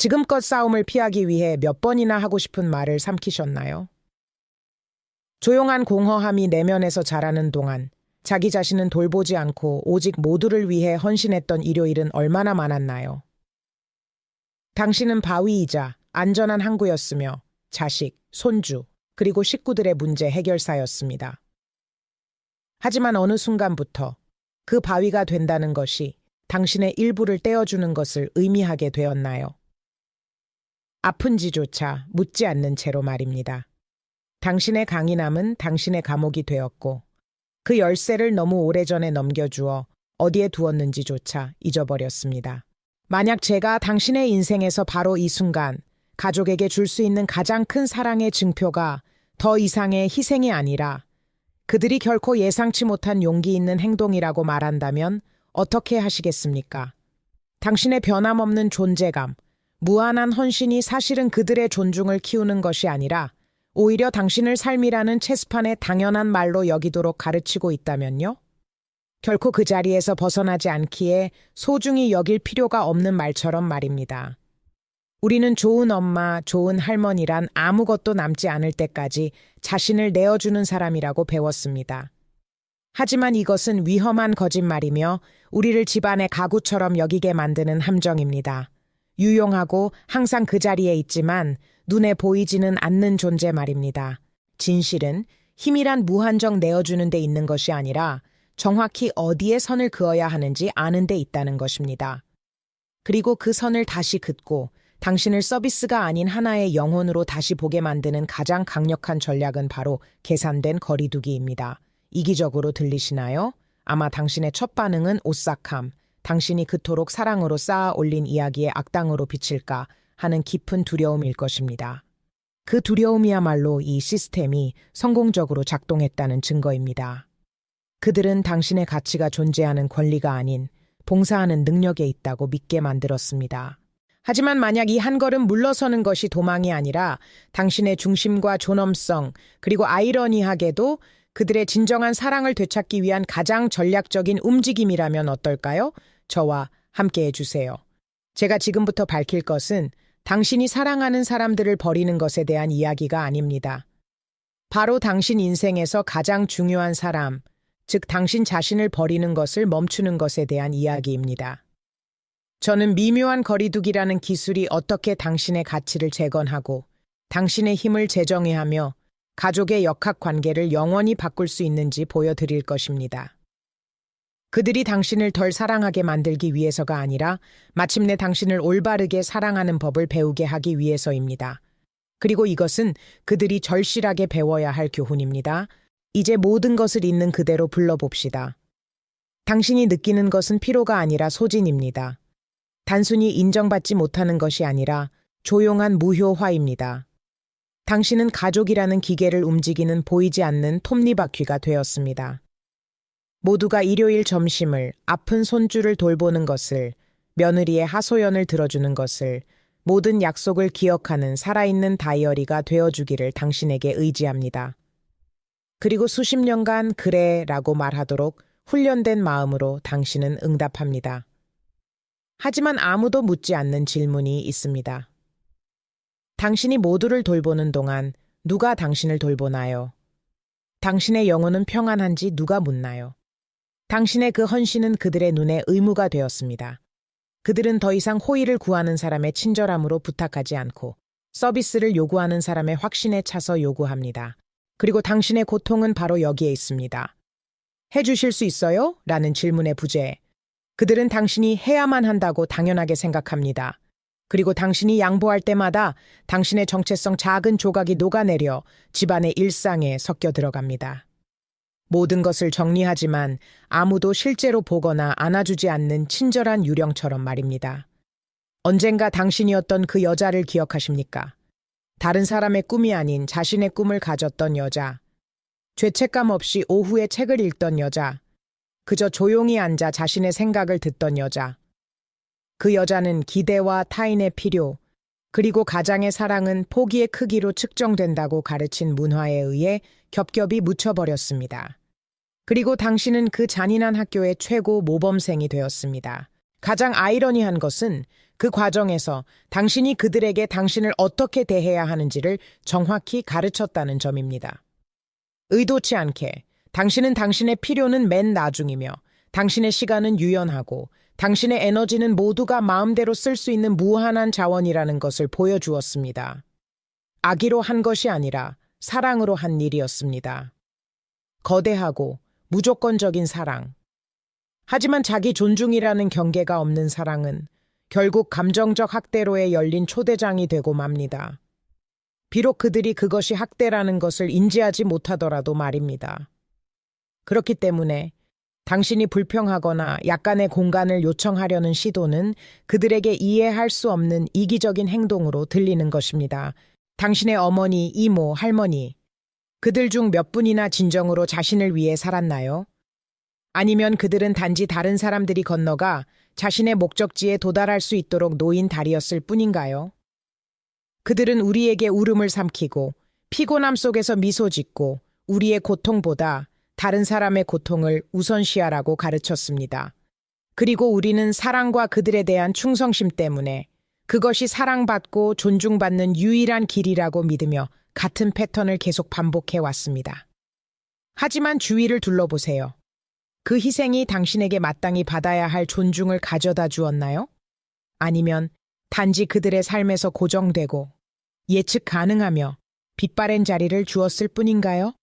지금껏 싸움을 피하기 위해 몇 번이나 하고 싶은 말을 삼키셨나요? 조용한 공허함이 내면에서 자라는 동안 자기 자신은 돌보지 않고 오직 모두를 위해 헌신했던 일요일은 얼마나 많았나요? 당신은 바위이자 안전한 항구였으며 자식, 손주, 그리고 식구들의 문제 해결사였습니다. 하지만 어느 순간부터 그 바위가 된다는 것이 당신의 일부를 떼어주는 것을 의미하게 되었나요? 아픈지조차 묻지 않는 채로 말입니다. 당신의 강인함은 당신의 감옥이 되었고 그 열쇠를 너무 오래전에 넘겨주어 어디에 두었는지조차 잊어버렸습니다. 만약 제가 당신의 인생에서 바로 이 순간 가족에게 줄 수 있는 가장 큰 사랑의 증표가 더 이상의 희생이 아니라 그들이 결코 예상치 못한 용기 있는 행동이라고 말한다면 어떻게 하시겠습니까? 당신의 변함없는 존재감, 무한한 헌신이 사실은 그들의 존중을 키우는 것이 아니라 오히려 당신을 삶이라는 체스판에 당연한 말로 여기도록 가르치고 있다면요? 결코 그 자리에서 벗어나지 않기에 소중히 여길 필요가 없는 말처럼 말입니다. 우리는 좋은 엄마, 좋은 할머니란 아무것도 남지 않을 때까지 자신을 내어주는 사람이라고 배웠습니다. 하지만 이것은 위험한 거짓말이며 우리를 집안의 가구처럼 여기게 만드는 함정입니다. 유용하고 항상 그 자리에 있지만 눈에 보이지는 않는 존재 말입니다. 진실은 힘이란 무한정 내어주는 데 있는 것이 아니라 정확히 어디에 선을 그어야 하는지 아는 데 있다는 것입니다. 그리고 그 선을 다시 긋고 당신을 서비스가 아닌 하나의 영혼으로 다시 보게 만드는 가장 강력한 전략은 바로 계산된 거리두기입니다. 이기적으로 들리시나요? 아마 당신의 첫 반응은 오싹함, 당신이 그토록 사랑으로 쌓아 올린 이야기에 악당으로 비칠까 하는 깊은 두려움일 것입니다. 그 두려움이야말로 이 시스템이 성공적으로 작동했다는 증거입니다. 그들은 당신의 가치가 존재하는 권리가 아닌 봉사하는 능력에 있다고 믿게 만들었습니다. 하지만 만약 이 한 걸음 물러서는 것이 도망이 아니라 당신의 중심과 존엄성, 그리고 아이러니하게도 그들의 진정한 사랑을 되찾기 위한 가장 전략적인 움직임이라면 어떨까요? 저와 함께 해주세요. 제가 지금부터 밝힐 것은 당신이 사랑하는 사람들을 버리는 것에 대한 이야기가 아닙니다. 바로 당신 인생에서 가장 중요한 사람, 즉 당신 자신을 버리는 것을 멈추는 것에 대한 이야기입니다. 저는 미묘한 거리두기라는 기술이 어떻게 당신의 가치를 재건하고 당신의 힘을 재정의하며 가족의 역학관계를 영원히 바꿀 수 있는지 보여드릴 것입니다. 그들이 당신을 덜 사랑하게 만들기 위해서가 아니라 마침내 당신을 올바르게 사랑하는 법을 배우게 하기 위해서입니다. 그리고 이것은 그들이 절실하게 배워야 할 교훈입니다. 이제 모든 것을 있는 그대로 불러봅시다. 당신이 느끼는 것은 피로가 아니라 소진입니다. 단순히 인정받지 못하는 것이 아니라 조용한 무효화입니다. 당신은 가족이라는 기계를 움직이는 보이지 않는 톱니바퀴가 되었습니다. 모두가 일요일 점심을, 아픈 손주를 돌보는 것을, 며느리의 하소연을 들어주는 것을, 모든 약속을 기억하는 살아있는 다이어리가 되어주기를 당신에게 의지합니다. 그리고 수십 년간 그래 라고 말하도록 훈련된 마음으로 당신은 응답합니다. 하지만 아무도 묻지 않는 질문이 있습니다. 당신이 모두를 돌보는 동안 누가 당신을 돌보나요? 당신의 영혼은 평안한지 누가 묻나요? 당신의 그 헌신은 그들의 눈에 의무가 되었습니다. 그들은 더 이상 호의를 구하는 사람의 친절함으로 부탁하지 않고 서비스를 요구하는 사람의 확신에 차서 요구합니다. 그리고 당신의 고통은 바로 여기에 있습니다. 해주실 수 있어요? 라는 질문의 부재. 그들은 당신이 해야만 한다고 당연하게 생각합니다. 그리고 당신이 양보할 때마다 당신의 정체성 작은 조각이 녹아내려 집안의 일상에 섞여 들어갑니다. 모든 것을 정리하지만 아무도 실제로 보거나 안아주지 않는 친절한 유령처럼 말입니다. 언젠가 당신이었던 그 여자를 기억하십니까? 다른 사람의 꿈이 아닌 자신의 꿈을 가졌던 여자. 죄책감 없이 오후에 책을 읽던 여자. 그저 조용히 앉아 자신의 생각을 듣던 여자. 그 여자는 기대와 타인의 필요, 그리고 가장의 사랑은 포기의 크기로 측정된다고 가르친 문화에 의해 겹겹이 묻혀버렸습니다. 그리고 당신은 그 잔인한 학교의 최고 모범생이 되었습니다. 가장 아이러니한 것은 그 과정에서 당신이 그들에게 당신을 어떻게 대해야 하는지를 정확히 가르쳤다는 점입니다. 의도치 않게 당신은 당신의 필요는 맨 나중이며 당신의 시간은 유연하고 당신의 에너지는 모두가 마음대로 쓸 수 있는 무한한 자원이라는 것을 보여주었습니다. 악의로 한 것이 아니라 사랑으로 한 일이었습니다. 거대하고 무조건적인 사랑. 하지만 자기 존중이라는 경계가 없는 사랑은 결국 감정적 학대로에 열린 초대장이 되고 맙니다. 비록 그들이 그것이 학대라는 것을 인지하지 못하더라도 말입니다. 그렇기 때문에 당신이 불평하거나 약간의 공간을 요청하려는 시도는 그들에게 이해할 수 없는 이기적인 행동으로 들리는 것입니다. 당신의 어머니, 이모, 할머니, 그들 중 몇 분이나 진정으로 자신을 위해 살았나요? 아니면 그들은 단지 다른 사람들이 건너가 자신의 목적지에 도달할 수 있도록 놓인 다리였을 뿐인가요? 그들은 우리에게 울음을 삼키고 피곤함 속에서 미소 짓고 우리의 고통보다 다른 사람의 고통을 우선시하라고 가르쳤습니다. 그리고 우리는 사랑과 그들에 대한 충성심 때문에 그것이 사랑받고 존중받는 유일한 길이라고 믿으며 같은 패턴을 계속 반복해 왔습니다. 하지만 주위를 둘러보세요. 그 희생이 당신에게 마땅히 받아야 할 존중을 가져다 주었나요? 아니면 단지 그들의 삶에서 고정되고 예측 가능하며 빛바랜 자리를 주었을 뿐인가요?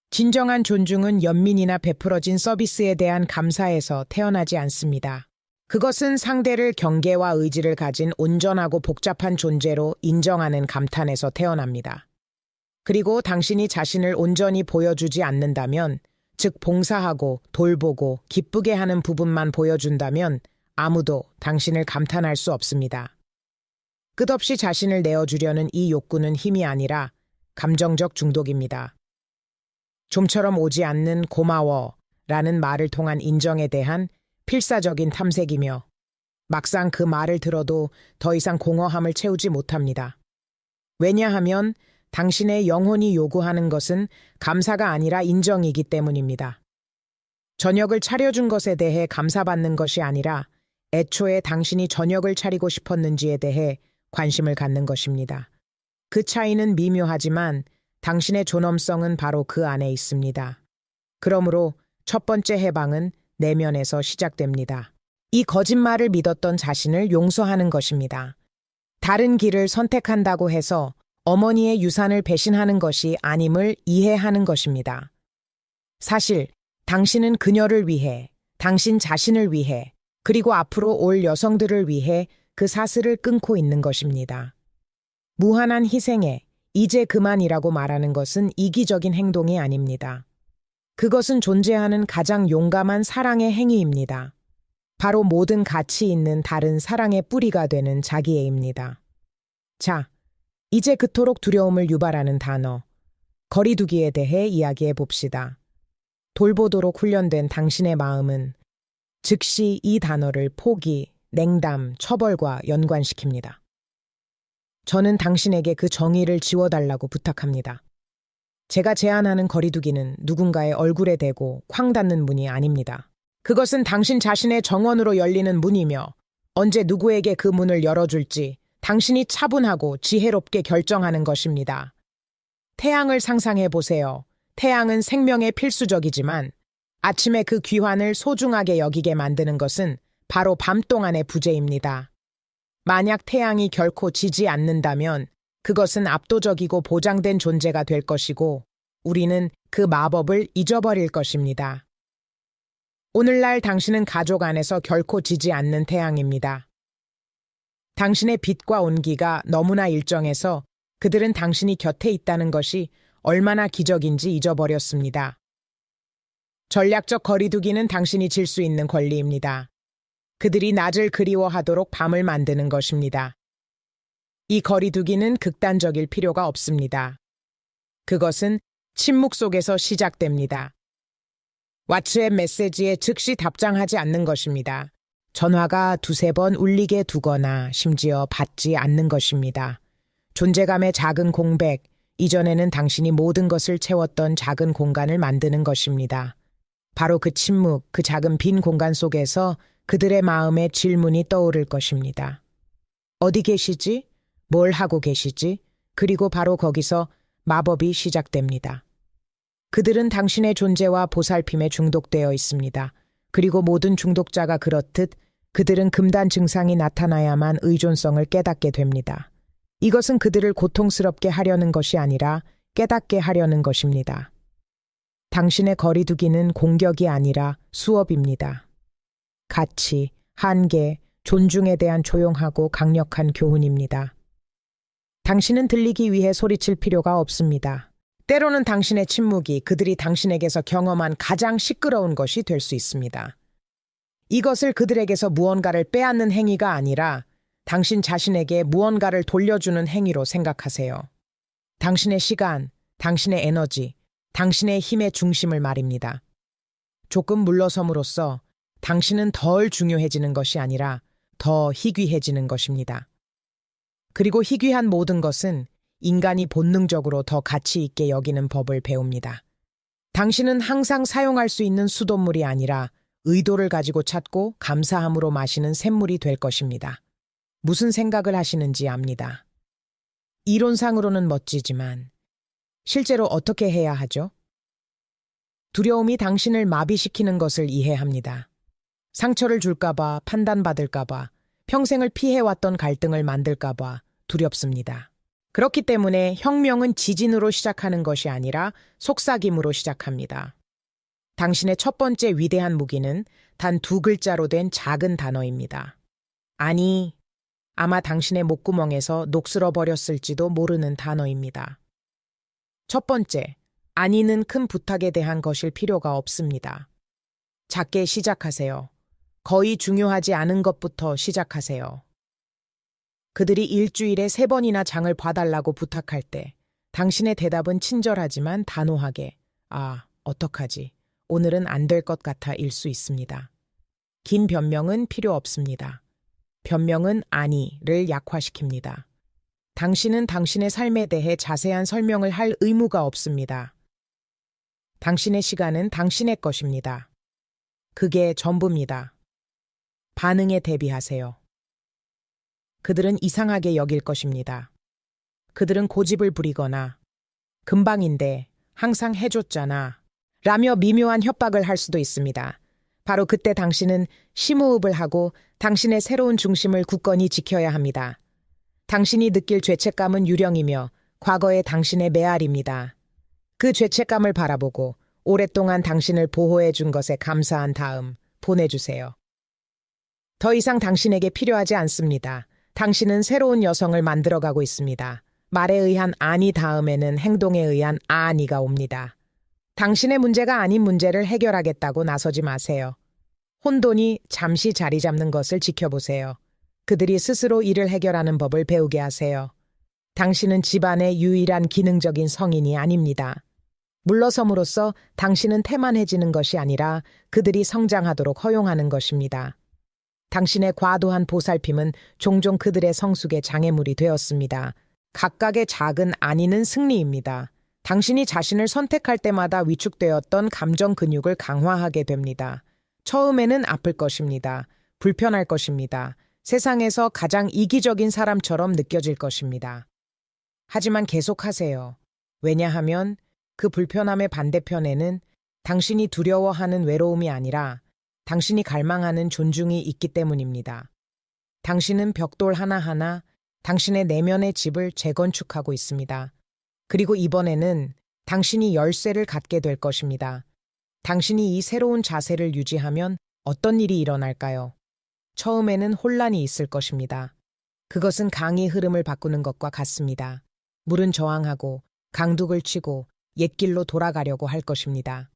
진정한 존중은 연민이나 베풀어진 서비스에 대한 감사에서 태어나지 않습니다. 그것은 상대를 경계와 의지를 가진 온전하고 복잡한 존재로 인정하는 감탄에서 태어납니다. 그리고 당신이 자신을 온전히 보여주지 않는다면, 즉 봉사하고 돌보고 기쁘게 하는 부분만 보여준다면 아무도 당신을 감탄할 수 없습니다. 끝없이 자신을 내어주려는 이 욕구는 힘이 아니라 감정적 중독입니다. 좀처럼 오지 않는 고마워라는 말을 통한 인정에 대한 필사적인 탐색이며 막상 그 말을 들어도 더 이상 공허함을 채우지 못합니다. 왜냐하면 당신의 영혼이 요구하는 것은 감사가 아니라 인정이기 때문입니다. 저녁을 차려준 것에 대해 감사받는 것이 아니라 애초에 당신이 저녁을 차리고 싶었는지에 대해 관심을 갖는 것입니다. 그 차이는 미묘하지만 당신의 존엄성은 바로 그 안에 있습니다. 그러므로 첫 번째 해방은 내면에서 시작됩니다. 이 거짓말을 믿었던 자신을 용서하는 것입니다. 다른 길을 선택한다고 해서 어머니의 유산을 배신하는 것이 아님을 이해하는 것입니다. 사실 당신은 그녀를 위해, 당신 자신을 위해, 그리고 앞으로 올 여성들을 위해 그 사슬을 끊고 있는 것입니다. 무한한 희생에 이제 그만이라고 말하는 것은 이기적인 행동이 아닙니다. 그것은 존재하는 가장 용감한 사랑의 행위입니다. 바로 모든 가치 있는 다른 사랑의 뿌리가 되는 자기애입니다. 자, 이제 그토록 두려움을 유발하는 단어, 거리두기에 대해 이야기해 봅시다. 돌보도록 훈련된 당신의 마음은 즉시 이 단어를 포기, 냉담, 처벌과 연관시킵니다. 저는 당신에게 그 정의를 지워달라고 부탁합니다. 제가 제안하는 거리두기는 누군가의 얼굴에 대고 쾅 닫는 문이 아닙니다. 그것은 당신 자신의 정원으로 열리는 문이며 언제 누구에게 그 문을 열어줄지 당신이 차분하고 지혜롭게 결정하는 것입니다. 태양을 상상해 보세요. 태양은 생명에 필수적이지만 아침에 그 귀환을 소중하게 여기게 만드는 것은 바로 밤 동안의 부재입니다. 만약 태양이 결코 지지 않는다면 그것은 압도적이고 보장된 존재가 될 것이고 우리는 그 마법을 잊어버릴 것입니다. 오늘날 당신은 가족 안에서 결코 지지 않는 태양입니다. 당신의 빛과 온기가 너무나 일정해서 그들은 당신이 곁에 있다는 것이 얼마나 기적인지 잊어버렸습니다. 전략적 거리두기는 당신이 질 수 있는 권리입니다. 그들이 낮을 그리워하도록 밤을 만드는 것입니다. 이 거리두기는 극단적일 필요가 없습니다. 그것은 침묵 속에서 시작됩니다. 왓츠앱 메시지에 즉시 답장하지 않는 것입니다. 전화가 두세 번 울리게 두거나 심지어 받지 않는 것입니다. 존재감의 작은 공백, 이전에는 당신이 모든 것을 채웠던 작은 공간을 만드는 것입니다. 바로 그 침묵, 그 작은 빈 공간 속에서 그들의 마음에 질문이 떠오를 것입니다. 어디 계시지? 뭘 하고 계시지? 그리고 바로 거기서 마법이 시작됩니다. 그들은 당신의 존재와 보살핌에 중독되어 있습니다. 그리고 모든 중독자가 그렇듯 그들은 금단 증상이 나타나야만 의존성을 깨닫게 됩니다. 이것은 그들을 고통스럽게 하려는 것이 아니라 깨닫게 하려는 것입니다. 당신의 거리두기는 공격이 아니라 수업입니다. 가치, 한계, 존중에 대한 조용하고 강력한 교훈입니다. 당신은 들리기 위해 소리칠 필요가 없습니다. 때로는 당신의 침묵이 그들이 당신에게서 경험한 가장 시끄러운 것이 될 수 있습니다. 이것을 그들에게서 무언가를 빼앗는 행위가 아니라 당신 자신에게 무언가를 돌려주는 행위로 생각하세요. 당신의 시간, 당신의 에너지, 당신의 힘의 중심을 말입니다. 조금 물러섬으로써 당신은 덜 중요해지는 것이 아니라 더 희귀해지는 것입니다. 그리고 희귀한 모든 것은 인간이 본능적으로 더 가치 있게 여기는 법을 배웁니다. 당신은 항상 사용할 수 있는 수돗물이 아니라 의도를 가지고 찾고 감사함으로 마시는 샘물이 될 것입니다. 무슨 생각을 하시는지 압니다. 이론상으로는 멋지지만 실제로 어떻게 해야 하죠? 두려움이 당신을 마비시키는 것을 이해합니다. 상처를 줄까봐, 판단받을까봐, 평생을 피해왔던 갈등을 만들까봐 두렵습니다. 그렇기 때문에 혁명은 지진으로 시작하는 것이 아니라 속삭임으로 시작합니다. 당신의 첫 번째 위대한 무기는 단 2글자로 된 작은 단어입니다. 아니, 아마 당신의 목구멍에서 녹슬어 버렸을지도 모르는 단어입니다. 첫 번째, 아니는 큰 부탁에 대한 것일 필요가 없습니다. 작게 시작하세요. 거의 중요하지 않은 것부터 시작하세요. 그들이 일주일에 3번이나 장을 봐달라고 부탁할 때 당신의 대답은 친절하지만 단호하게 어떡하지? 오늘은 안 될 것 같아 일 수 있습니다. 긴 변명은 필요 없습니다. 변명은 아니를 약화시킵니다. 당신은 당신의 삶에 대해 자세한 설명을 할 의무가 없습니다. 당신의 시간은 당신의 것입니다. 그게 전부입니다. 반응에 대비하세요. 그들은 이상하게 여길 것입니다. 그들은 고집을 부리거나 금방인데 항상 해줬잖아 라며 미묘한 협박을 할 수도 있습니다. 바로 그때 당신은 심호흡을 하고 당신의 새로운 중심을 굳건히 지켜야 합니다. 당신이 느낄 죄책감은 유령이며 과거의 당신의 메아리입니다. 그 죄책감을 바라보고 오랫동안 당신을 보호해 준 것에 감사한 다음 보내주세요. 더 이상 당신에게 필요하지 않습니다. 당신은 새로운 여성을 만들어가고 있습니다. 말에 의한 아니 다음에는 행동에 의한 아니가 옵니다. 당신의 문제가 아닌 문제를 해결하겠다고 나서지 마세요. 혼돈이 잠시 자리 잡는 것을 지켜보세요. 그들이 스스로 일을 해결하는 법을 배우게 하세요. 당신은 집안의 유일한 기능적인 성인이 아닙니다. 물러섬으로써 당신은 태만해지는 것이 아니라 그들이 성장하도록 허용하는 것입니다. 당신의 과도한 보살핌은 종종 그들의 성숙의 장애물이 되었습니다. 각각의 작은 아니는 승리입니다. 당신이 자신을 선택할 때마다 위축되었던 감정 근육을 강화하게 됩니다. 처음에는 아플 것입니다. 불편할 것입니다. 세상에서 가장 이기적인 사람처럼 느껴질 것입니다. 하지만 계속하세요. 왜냐하면 그 불편함의 반대편에는 당신이 두려워하는 외로움이 아니라 당신이 갈망하는 존중이 있기 때문입니다. 당신은 벽돌 하나하나 당신의 내면의 집을 재건축하고 있습니다. 그리고 이번에는 당신이 열쇠를 갖게 될 것입니다. 당신이 이 새로운 자세를 유지하면 어떤 일이 일어날까요? 처음에는 혼란이 있을 것입니다. 그것은 강의 흐름을 바꾸는 것과 같습니다. 물은 저항하고 강둑을 치고 옛길로 돌아가려고 할 것입니다.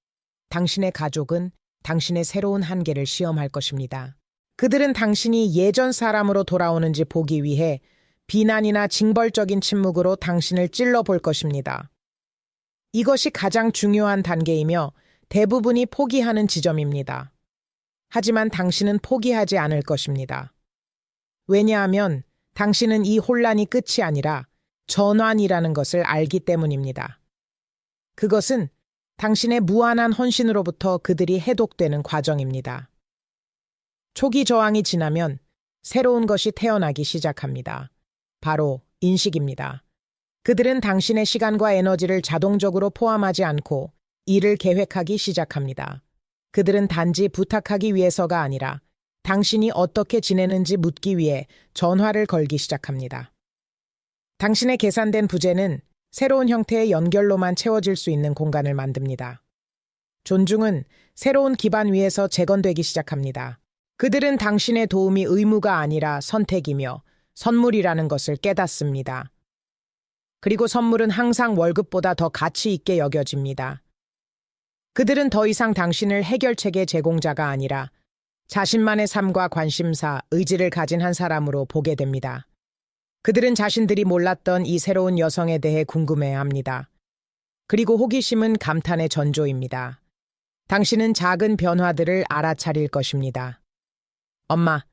당신의 가족은 당신의 새로운 한계를 시험할 것입니다. 그들은 당신이 예전 사람으로 돌아오는지 보기 위해 비난이나 징벌적인 침묵으로 당신을 찔러볼 것입니다. 이것이 가장 중요한 단계이며 대부분이 포기하는 지점입니다. 하지만 당신은 포기하지 않을 것입니다. 왜냐하면 당신은 이 혼란이 끝이 아니라 전환이라는 것을 알기 때문입니다. 그것은 당신의 무한한 헌신으로부터 그들이 해독되는 과정입니다. 초기 저항이 지나면 새로운 것이 태어나기 시작합니다. 바로 인식입니다. 그들은 당신의 시간과 에너지를 자동적으로 포함하지 않고 일을 계획하기 시작합니다. 그들은 단지 부탁하기 위해서가 아니라 당신이 어떻게 지내는지 묻기 위해 전화를 걸기 시작합니다. 당신의 계산된 부재는 새로운 형태의 연결로만 채워질 수 있는 공간을 만듭니다. 존중은 새로운 기반 위에서 재건되기 시작합니다. 그들은 당신의 도움이 의무가 아니라 선택이며 선물이라는 것을 깨닫습니다. 그리고 선물은 항상 월급보다 더 가치 있게 여겨집니다. 그들은 더 이상 당신을 해결책의 제공자가 아니라 자신만의 삶과 관심사, 의지를 가진 한 사람으로 보게 됩니다. 그들은 자신들이 몰랐던 이 새로운 여성에 대해 궁금해합니다. 그리고 호기심은 감탄의 전조입니다. 당신은 작은 변화들을 알아차릴 것입니다. 엄마,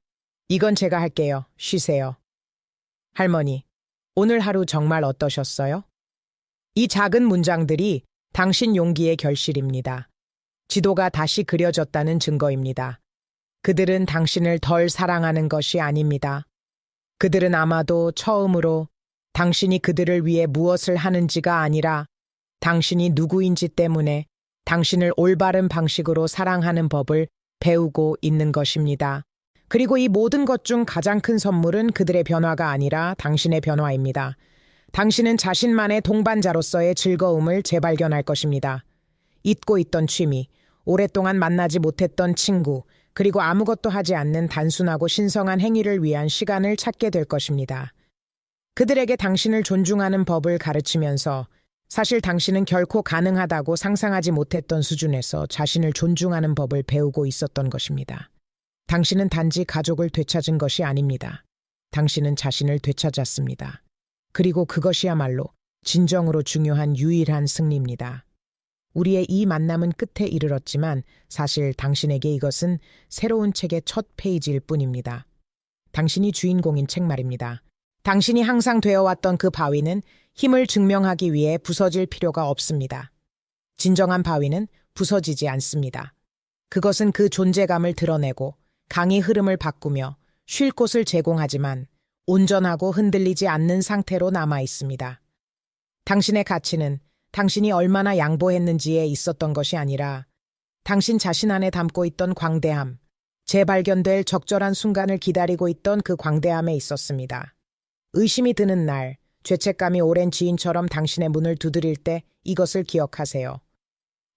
이건 제가 할게요. 쉬세요. 할머니, 오늘 하루 정말 어떠셨어요? 이 작은 문장들이 당신 용기의 결실입니다. 지도가 다시 그려졌다는 증거입니다. 그들은 당신을 덜 사랑하는 것이 아닙니다. 그들은 아마도 처음으로 당신이 그들을 위해 무엇을 하는지가 아니라 당신이 누구인지 때문에 당신을 올바른 방식으로 사랑하는 법을 배우고 있는 것입니다. 그리고 이 모든 것 중 가장 큰 선물은 그들의 변화가 아니라 당신의 변화입니다. 당신은 자신만의 동반자로서의 즐거움을 재발견할 것입니다. 잊고 있던 취미, 오랫동안 만나지 못했던 친구, 그리고 아무것도 하지 않는 단순하고 신성한 행위를 위한 시간을 찾게 될 것입니다. 그들에게 당신을 존중하는 법을 가르치면서 사실 당신은 결코 가능하다고 상상하지 못했던 수준에서 자신을 존중하는 법을 배우고 있었던 것입니다. 당신은 단지 가족을 되찾은 것이 아닙니다. 당신은 자신을 되찾았습니다. 그리고 그것이야말로 진정으로 중요한 유일한 승리입니다. 우리의 이 만남은 끝에 이르렀지만 사실 당신에게 이것은 새로운 책의 첫 페이지일 뿐입니다. 당신이 주인공인 책 말입니다. 당신이 항상 되어왔던 그 바위는 힘을 증명하기 위해 부서질 필요가 없습니다. 진정한 바위는 부서지지 않습니다. 그것은 그 존재감을 드러내고 강의 흐름을 바꾸며 쉴 곳을 제공하지만 온전하고 흔들리지 않는 상태로 남아 있습니다. 당신의 가치는 당신이 얼마나 양보했는지에 있었던 것이 아니라 당신 자신 안에 담고 있던 광대함, 재발견될 적절한 순간을 기다리고 있던 그 광대함에 있었습니다. 의심이 드는 날, 죄책감이 오랜 지인처럼 당신의 문을 두드릴 때 이것을 기억하세요.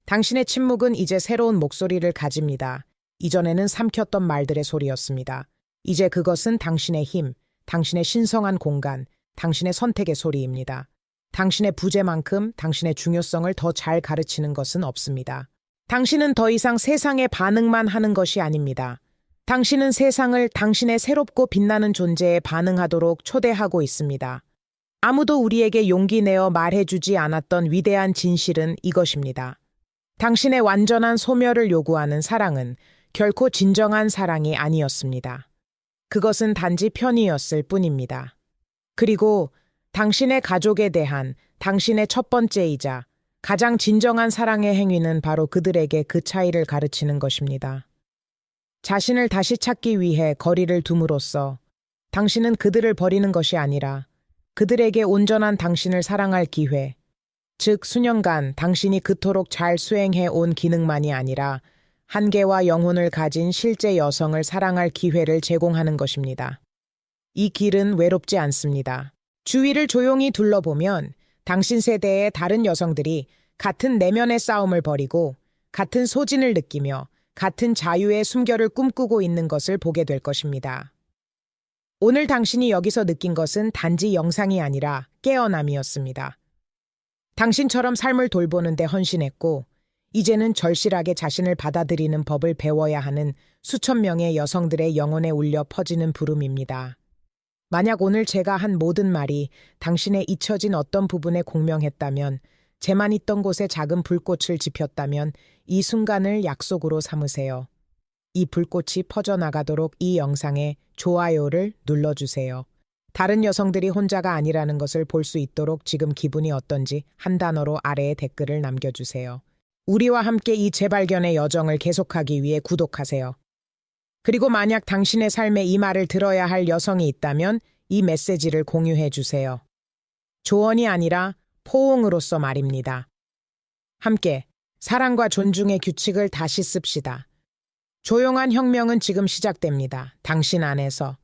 당신의 침묵은 이제 새로운 목소리를 가집니다. 이전에는 삼켰던 말들의 소리였습니다. 이제 그것은 당신의 힘, 당신의 신성한 공간, 당신의 선택의 소리입니다. 당신의 부재만큼 당신의 중요성을 더 잘 가르치는 것은 없습니다. 당신은 더 이상 세상에 반응만 하는 것이 아닙니다. 당신은 세상을 당신의 새롭고 빛나는 존재에 반응하도록 초대하고 있습니다. 아무도 우리에게 용기 내어 말해주지 않았던 위대한 진실은 이것입니다. 당신의 완전한 소멸을 요구하는 사랑은 결코 진정한 사랑이 아니었습니다. 그것은 단지 편의였을 뿐입니다. 그리고 당신의 가족에 대한 당신의 첫 번째이자 가장 진정한 사랑의 행위는 바로 그들에게 그 차이를 가르치는 것입니다. 자신을 다시 찾기 위해 거리를 둠으로써 당신은 그들을 버리는 것이 아니라 그들에게 온전한 당신을 사랑할 기회, 즉 수년간 당신이 그토록 잘 수행해 온 기능만이 아니라 한계와 영혼을 가진 실제 여성을 사랑할 기회를 제공하는 것입니다. 이 길은 외롭지 않습니다. 주위를 조용히 둘러보면 당신 세대의 다른 여성들이 같은 내면의 싸움을 벌이고 같은 소진을 느끼며 같은 자유의 숨결을 꿈꾸고 있는 것을 보게 될 것입니다. 오늘 당신이 여기서 느낀 것은 단지 영상이 아니라 깨어남이었습니다. 당신처럼 삶을 돌보는 데 헌신했고 이제는 절실하게 자신을 받아들이는 법을 배워야 하는 수천 명의 여성들의 영혼에 울려 퍼지는 부름입니다. 만약 오늘 제가 한 모든 말이 당신의 잊혀진 어떤 부분에 공명했다면, 재만 있던 곳에 작은 불꽃을 지폈다면 이 순간을 약속으로 삼으세요. 이 불꽃이 퍼져나가도록 이 영상에 좋아요를 눌러주세요. 다른 여성들이 혼자가 아니라는 것을 볼 수 있도록 지금 기분이 어떤지 한 단어로 아래에 댓글을 남겨주세요. 우리와 함께 이 재발견의 여정을 계속하기 위해 구독하세요. 그리고 만약 당신의 삶에 이 말을 들어야 할 여성이 있다면 이 메시지를 공유해 주세요. 조언이 아니라 포옹으로서 말입니다. 함께 사랑과 존중의 규칙을 다시 씁시다. 조용한 혁명은 지금 시작됩니다. 당신 안에서.